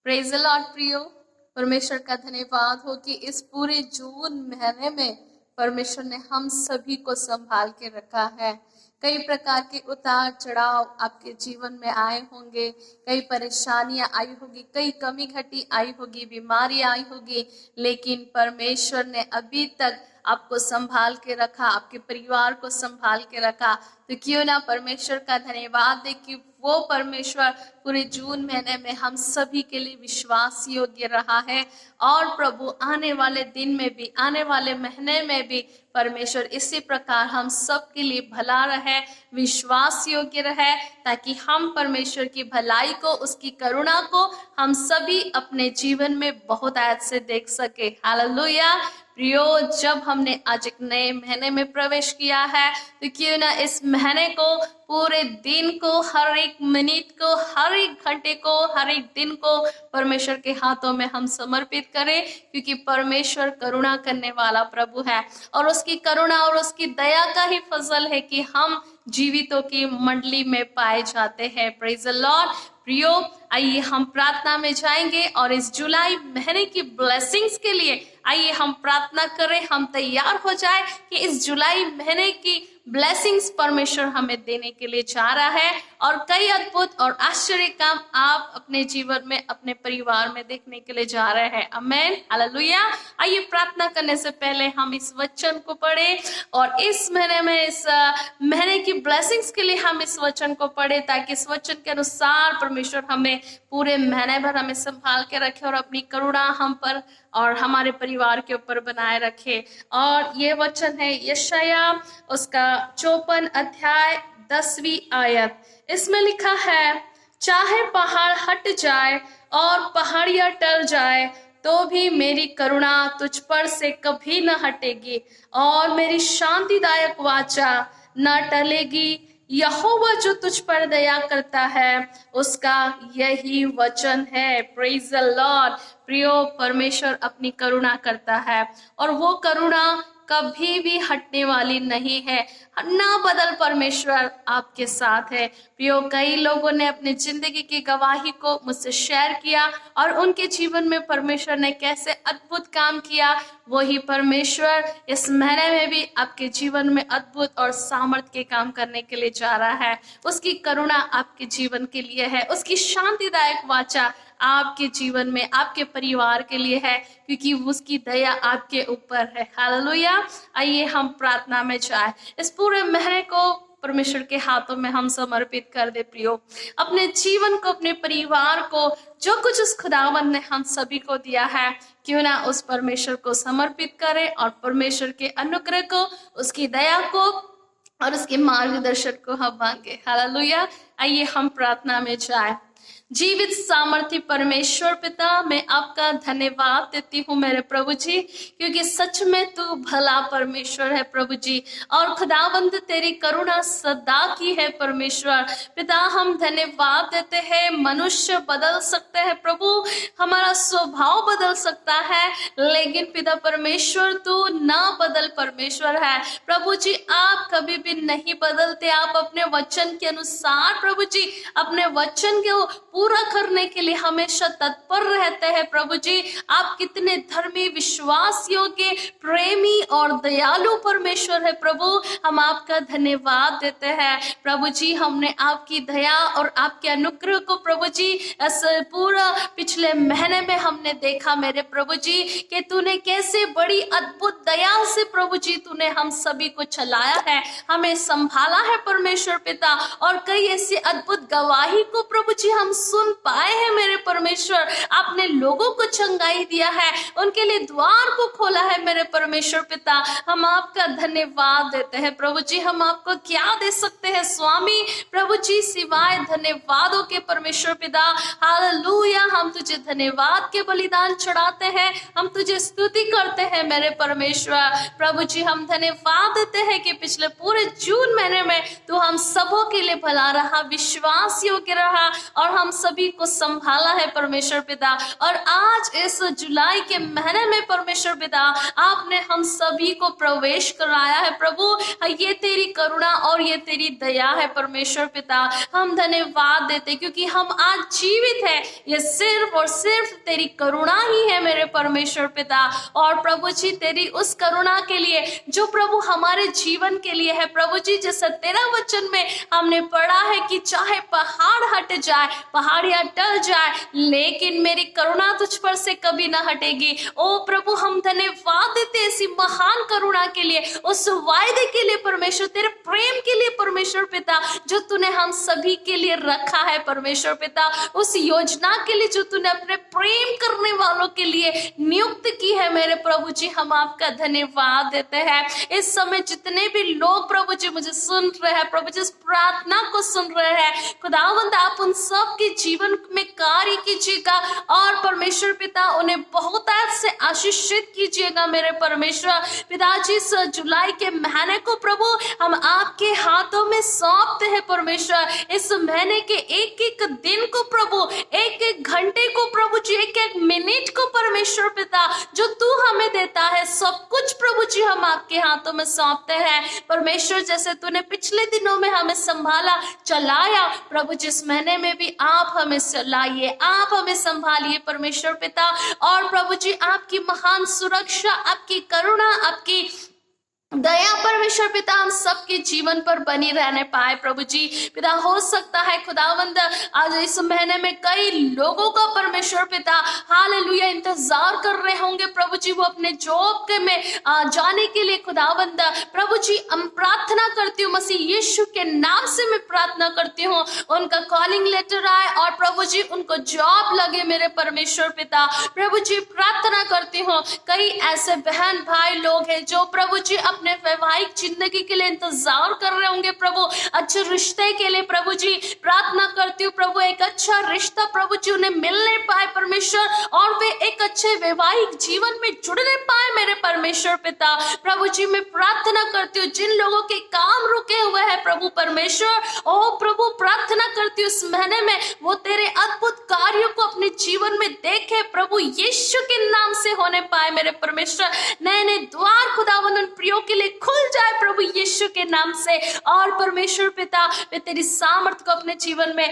Praise the Lord प्रियो। परमेश्वर का धन्यवाद हो कि इस पूरे जून महीने में परमेश्वर ने हम सभी को संभाल के रखा है। कई प्रकार के उतार चढ़ाव आपके जीवन में आए होंगे, कई परेशानियां आई होगी, कई कमी घटी आई होगी, बीमारी आई होगी, लेकिन परमेश्वर ने अभी तक आपको संभाल के रखा, आपके परिवार को संभाल के रखा। तो क्यों ना परमेश्वर का धन्यवाद दे कि वो परमेश्वर पूरे जून महीने में हम सभी के लिए विश्वास योग्य रहा है। और प्रभु आने वाले दिन में भी, आने वाले महीने में भी परमेश्वर इसी प्रकार हम सब के लिए भला रहे, विश्वास योग्य रहे, ताकि हम परमेश्वर की भलाई को, उसकी करुणा को हम सभी अपने जीवन में बहुत ऐसे से देख सके। हालेलुया। प्रियो, जब हमने आज एक नए महीने में प्रवेश किया है, तो क्यों ना इस महीने को, पूरे दिन को, हर एक मिनट को, हर एक घंटे को, हर एक दिन को परमेश्वर के हाथों में हम समर्पित करें, क्योंकि परमेश्वर करुणा करने वाला प्रभु है और उसकी करुणा और उसकी दया का ही फजल है कि हम जीवितों की मंडली में पाए जाते हैं। Praise the Lord. प्रियो, आइए हम प्रार्थना में जाएंगे और इस जुलाई महीने की ब्लेसिंग्स के लिए आइए हम प्रार्थना करें, हम तैयार हो जाए कि इस जुलाई महीने की ब्लेसिंग्स परमेश्वर हमें देने के लिए जा रहा है और कई अद्भुत और आश्चर्य काम आप अपने जीवन में, अपने परिवार में देखने के लिए जा रहे हैं। आमेन, हालेलुया। आइए प्रार्थना करने से पहले हम इस वचन को पढ़े और इस महीने में, इस महीने की ब्लेसिंग्स के लिए हम इस वचन को पढ़े, ताकि इस वचन के अनुसार परमेश्वर हमें पूरे महीने भर हमें संभाल के रखे और अपनी करुणा हम पर और हमारे परिवार के ऊपर बनाए रखे। और ये वचन है यशाया उसका 54 अध्याय 10वीं आयत। इसमें लिखा है, चाहे पहाड़ हट जाए और पहाड़ियां टल जाए, तो भी मेरी करुणा तुझ पर से कभी न हटेगी और मेरी शांतिदायक वाचा न टलेगी। यहोवा जो तुझ पर दया करता है, उसका यही वचन है। Praise the Lord. प्रियो, परमेश्वर अपनी करुणा करता है और वो करुणा कभी भी हटने वाली नहीं है। ना बदल परमेश्वर आपके साथ है। प्रियो, कई लोगों ने अपनी जिंदगी की गवाही को मुझसे शेयर किया और उनके जीवन में परमेश्वर ने कैसे अद्भुत काम किया, वही परमेश्वर इस महीने में भी आपके जीवन में अद्भुत और सामर्थ के काम करने के लिए जा रहा है। उसकी करुणा आपके जीवन के लिए है, उसकी शांतिदायक वाचा आपके जीवन में, आपके परिवार के लिए है, क्योंकि उसकी दया आपके ऊपर है। हालेलुया। आइए हम प्रार्थना में जाए। इस पूरे महीने को परमेश्वर के हाथों में हम समर्पित कर दे। प्रियो, अपने जीवन को, अपने परिवार को, जो कुछ उस खुदावन ने हम सभी को दिया है, क्यों ना उस परमेश्वर को समर्पित करें और परमेश्वर के अनुग्रह को, उसकी दया को और उसके मार्गदर्शन को हम मांगे। हालेलुया। आइए हम प्रार्थना में जाए। जीवित सामर्थी परमेश्वर पिता, मैं आपका धन्यवाद देती हूँ मेरे प्रभु जी, क्योंकि सच में तू भला परमेश्वर है प्रभु जी, और खुदावंद तेरी करुणा सदा की है परमेश्वर पिता। हम धन्यवाद देते हैं। मनुष्य बदल सकते हैं प्रभु, हमारा स्वभाव बदल सकता है, लेकिन पिता परमेश्वर तू ना बदल परमेश्वर है प्रभु जी। आप कभी भी नहीं बदलते। आप अपने वचन के अनुसार प्रभु जी, अपने वचन के पूरा करने के लिए हमेशा तत्पर रहते हैं प्रभु जी। आप कितने धर्मी, विश्वास योग्य, प्रेमी और दयालु परमेश्वर है प्रभु। हम आपका धन्यवाद देते हैं प्रभु जी। हमने आपकी दया और आपके अनुग्रह को प्रभु जी इस पूरा पिछले महीने में हमने देखा मेरे प्रभु जी, कि तूने कैसे बड़ी अद्भुत दया से प्रभु जी तूने हम सभी को चलाया है, हमें संभाला है परमेश्वर पिता। और कई ऐसी अद्भुत गवाही को प्रभु जी हम सुन पाए हैं मेरे परमेश्वर। आपने लोगों को चंगाई दिया है, उनके लिए द्वार को खोला है मेरे परमेश्वर पिता। हम आपका धन्यवाद देते हैं प्रभु जी। हम आपको क्या दे सकते हैं स्वामी प्रभु जी, सिवाय धन्यवादों के परमेश्वर पिता। हालेलुया। हम तुझे धन्यवाद के बलिदान चढ़ाते हैं, हम तुझे स्तुति करते हैं मेरे परमेश्वर प्रभु जी। हम धन्यवाद देते हैं कि पिछले पूरे जून महीने में तू हम सबों के लिए भला रहा, विश्वास योग्य रहा और हम सभी को संभाला है परमेश्वर पिता। और आज इस जुलाई के महीने में परमेश्वर पिता आपने हम सभी को प्रवेश कराया है प्रभु। ये तेरी करुणा और ये तेरी दया है परमेश्वर पिता। हम धन्यवाद देते क्योंकि हम आज जीवित है, ये सिर्फ और सिर्फ तेरी करुणा ही है मेरे परमेश्वर पिता। और प्रभु जी तेरी उस करुणा के लिए जो प्रभु हमारे जीवन के लिए है प्रभु जी, जैसा तेरा वचन में हमने पढ़ा है कि चाहे पहाड़ हट जाए, पहाड़ियां टल जाए, लेकिन मेरी करुणा तुझ पर से कभी ना हटेगी। ओ प्रभु हम धन्यवाद देते ऐसी महान करुणा के लिए, उस वायदे के लिए परमेश्वर, तेरे प्रेम के लिए परमेश्वर पिता जो तूने हम सभी के लिए रखा है परमेश्वर पिता, उस योजना के लिए जो तूने अपने प्रेम करने वालों के लिए नियुक्त की है मेरे प्रभु जी, हम आपका धन्यवाद देते हैं। इस समय जितने भी लोग प्रभु जी मुझे सुन रहे हैं प्रभु जी, इस प्रार्थना को सुन रहे हैं खुदावंद, आप उन सब के जीवन में कार्य कीजिएगा और परमेश्वर पिता उन्हें बहुत से आशीषित कीजिएगा मेरे परमेश्वर पिताजी। इस जुलाई के महीने को प्रभु हम आपके हाथों में सौंपते हैं परमेश्वर। इस महीने के एक एक दिन को प्रभु, एक एक घंटे को प्रभु जी, एक एक मिनट को परमेश्वर पिता जो तू हमें देता है, सब कुछ प्रभु जी हम आपके हाथों में सौंपते हैं परमेश्वर। जैसे तूने पिछले दिनों में हमें संभाला, चलाया प्रभु, जिस महीने में भी आप हमें चलाइए, आप हमें संभालिए परमेश्वर पिता। और प्रभु जी आपकी महान सुरक्षा, आपकी करुणा, आपकी दया परमेश्वर पिता हम सबके जीवन पर बनी रहने पाए प्रभु जी पिता। हो सकता है खुदावंद आज इस महीने में कई लोगों का परमेश्वर पिता हालेलुया इंतजार कर रहे होंगे प्रभु जी, वो अपने जॉब के में जाने के लिए खुदावंद प्रभु जी हम प्रार्थना करती हूँ, मसीह यीशु के नाम से मैं प्रार्थना करती हूँ उनका कॉलिंग लेटर आए और प्रभु जी उनको जॉब लगे मेरे परमेश्वर पिता। प्रभु जी प्रार्थना करती हूँ कई ऐसे बहन भाई लोग हैं जो प्रभु जी अपने वैवाहिक जिंदगी के लिए इंतजार कर रहे होंगे प्रभु, अच्छे रिश्ते के लिए प्रभु जी प्रार्थना करती हूँ प्रभु, एक अच्छा रिश्ता प्रभु जी उन्हें मिलने पाए परमेश्वर और वे एक अच्छे वैवाहिक जीवन में जुड़ने पाए मेरे परमेश्वर पिता। प्रभु जी मैं प्रार्थना करती हूँ जिन लोगों के काम रुके हुए हैं प्रभु परमेश्वर, ओ प्रभु प्रार्थना करती हूँ इस महीने में वो तेरे अद्भुत कार्यों को अपने जीवन में देखे प्रभु यीशु के नाम से होने पाए मेरे परमेश्वर। नए नए द्वार खुदावंद उन प्रियो के लिए खुल जाए प्रभु यीशु के नाम से और परमेश्वर पिता वे तेरी सामर्थ को अपने जीवन में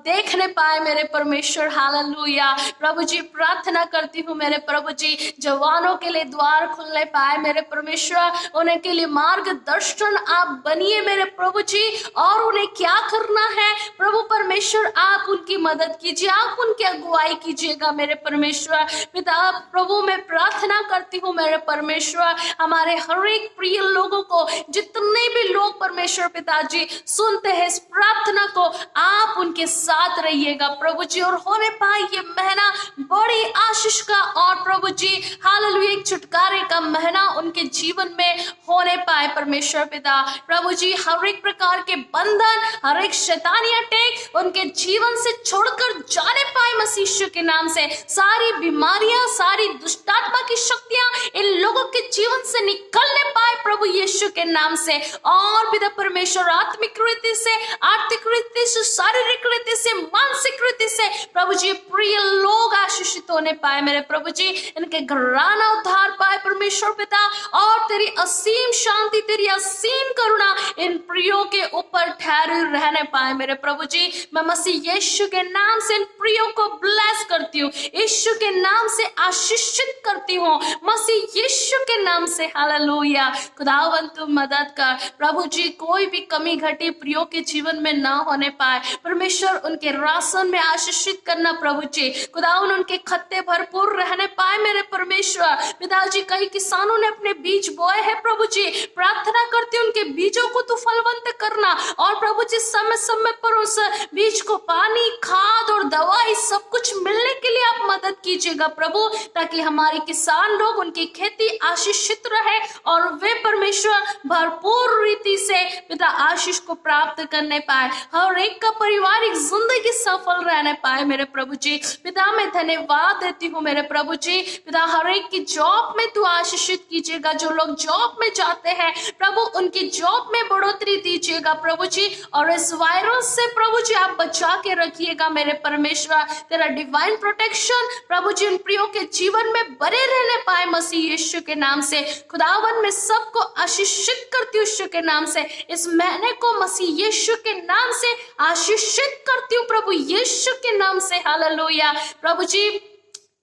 देखने पाए मेरे परमेश्वर। हालेलुया प्रभु जी प्रार्थना करती हूँ मेरे प्रभु जी जवानों के लिए द्वार खुलने पाए मेरे परमेश्वर, उन्हें के लिए मार्गदर्शन आप बनिए मेरे प्रभु जी और उन्हें क्या करना है प्रभु परमेश्वर आप उनकी मदद कीजिए, आप उनकी अगुवाई कीजिएगा मेरे परमेश्वर पिता। प्रभु मैं प्रार्थना करती हूँ मेरे परमेश्वर हमारे हर एक प्रिय लोगों को, जितने भी लोग परमेश्वर पिताजी सुनते हैं इस प्रार्थना को, आप उनके साथ रहिएगा प्रभु जी और होने पाए ये महीना बड़ी आशीष का और प्रभु जी हालेलुया एक छुटकारे का महीना उनके जीवन में होने पाए परमेश्वर पिता। प्रभु जी हर एक प्रकार के बंधन, हर एक शैतानी अटैक उनके जीवन से छोड़कर जाने पाए मसीह यीशु के नाम से। सारी बीमारियां, सारी दुष्टात्मा की शक्तियां इन लोगों के जीवन से निकलने पाए प्रभु यीशु के नाम से और पिता परमेश्वर आत्मिक रीति से, आर्थिक रीति से, शारीरिक रीति से, मानसिक रीति से प्रभु जी प्रिय लोग आशीषित होने पाए मेरे प्रभु जी, इनके घराना उद्धार पाए परमेश्वर पिता और तेरी असीम शांति, तेरी असीम करुणा इन प्रियो के ऊपर ठहरे रहने पाए मेरे प्रभु जी। मैं मसीह यीशु के नाम से इन प्रियो को ब्लेस करती हूँ, यीशु के नाम से आशीषित करती हूँ मसीह यीशु के नाम से। हालेलुया खुदावंद तू मदद कर प्रभु जी, कोई भी कमी घटी प्रियो के जीवन में ना होने पाए परमेश्वर, उनके राशन में आशीषित करना प्रभु जी, खुदावन उनके खत्ते भरपूर रहने पाए मेरे परमेश्वर पिताजी। कई किसानों ने अपने बीज बोए हैं प्रभु जी, प्रार्थना करते उनके बीजों को तू फलवंत करना और प्रभु जी समय समय पर उस बीज को पानी, खाद और दवाई सब कुछ मिलने के लिए लिए आप मदद कीजिएगा प्रभु, ताकि हमारे किसान लोग, उनकी खेती आशीषित रहे और वे परमेश्वर भरपूर रीति से पिता आशीष को प्राप्त करने पाए, हर एक का पारिवारिक जिंदगी सफल रहने पाए मेरे प्रभु जी। पिता मैं धन्यवाद देती हूँ मेरे प्रभु जी, पिता हर एक की जॉब में तू आशीषित कीजिएगा, जो लोग जॉब में जाते हैं प्रभु उनकी जॉब में बढ़ोतरी दीजिएगा प्रभु जी, और इस वायरस से प्रभु जी आप बचा के रखिएगा मेरे परमेश्वर, तेरा डिवाइन प्रोटेक्शन प्रभु जी उन प्रियो के जीवन में बने रहने पाए मसीह यीशु के नाम से। खुदावन मैं सबको आशीषित करती हूँ यीशु के नाम से, इस महीने को मसीह यीशु के नाम से आशीषित करती हूँ प्रभु यीशु के नाम से। हालेलुया प्रभु जी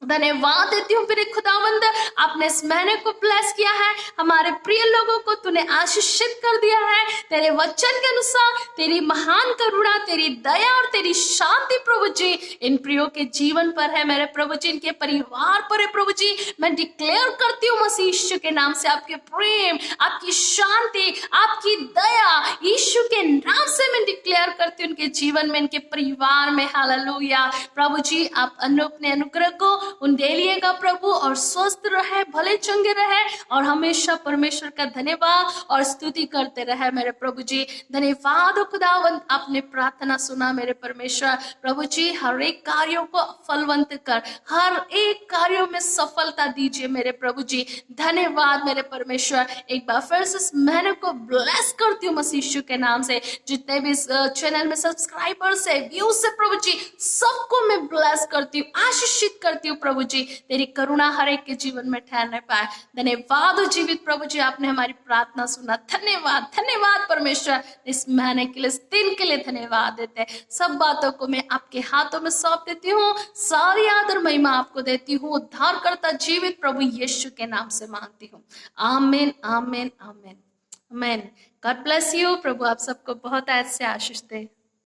धन्यवाद देती हूँ फिर खुदावंद, आपने इस महीने को ब्लेस किया है, हमारे प्रिय लोगों को तूने आशीषित कर दिया है तेरे वचन के अनुसार। तेरी महान करुणा, तेरी दया और तेरी शांति प्रभु जी इन प्रियो के जीवन पर है मेरे प्रभु जी, इनके परिवार पर है प्रभु जी। मैं डिक्लेयर करती हूँ मसीह यीशु के नाम से आपके प्रेम, आपकी शांति, आपकी दया यीशु के नाम से मैं डिक्लेयर करती हूँ उनके जीवन में, इनके परिवार में। हालेलुया प्रभु जी आप अपने अनुग्रह को उन दे लिएगा प्रभु, और स्वस्थ रहे, भले चंगे रहे और हमेशा परमेश्वर का धन्यवाद और स्तुति करते रहे मेरे प्रभु जी। धन्यवाद खुदावंत, आपने प्रार्थना सुना मेरे परमेश्वर प्रभु जी। हर एक कार्यों को फलवंत कर, हर एक कार्यों में सफलता दीजिए मेरे प्रभु जी। धन्यवाद मेरे परमेश्वर, एक बार फिर से इस महीने को ब्लेस करती हूँ मसीह यीशु के नाम से। जितने भी इस चैनल में सब्सक्राइबर्स है, व्यूज है प्रभु जी, सबको मैं ब्लेस करती हूँ, आशीषित करती हूँ प्रभु जी। तेरी करुणा हर एक के जीवन में ठहरने पाए। धन्यवाद जीवित प्रभु जी, आपने हमारी प्रार्थना सुना। धन्यवाद धन्यवाद परमेश्वर, इस महीने के लिए, इस दिन के लिए धन्यवाद देते हैं। सब बातों को मैं आपके हाथों में सौंप देती हूँ, सारी आदर महिमा आपको देती हूँ। उद्धारकर्ता जीवित प्रभु यीशु के नाम से मांगती हूँ, आमीन आमीन आमीन आमीन। God bless you. प्रभु आप सबको बहुत ऐसे आशीष दे।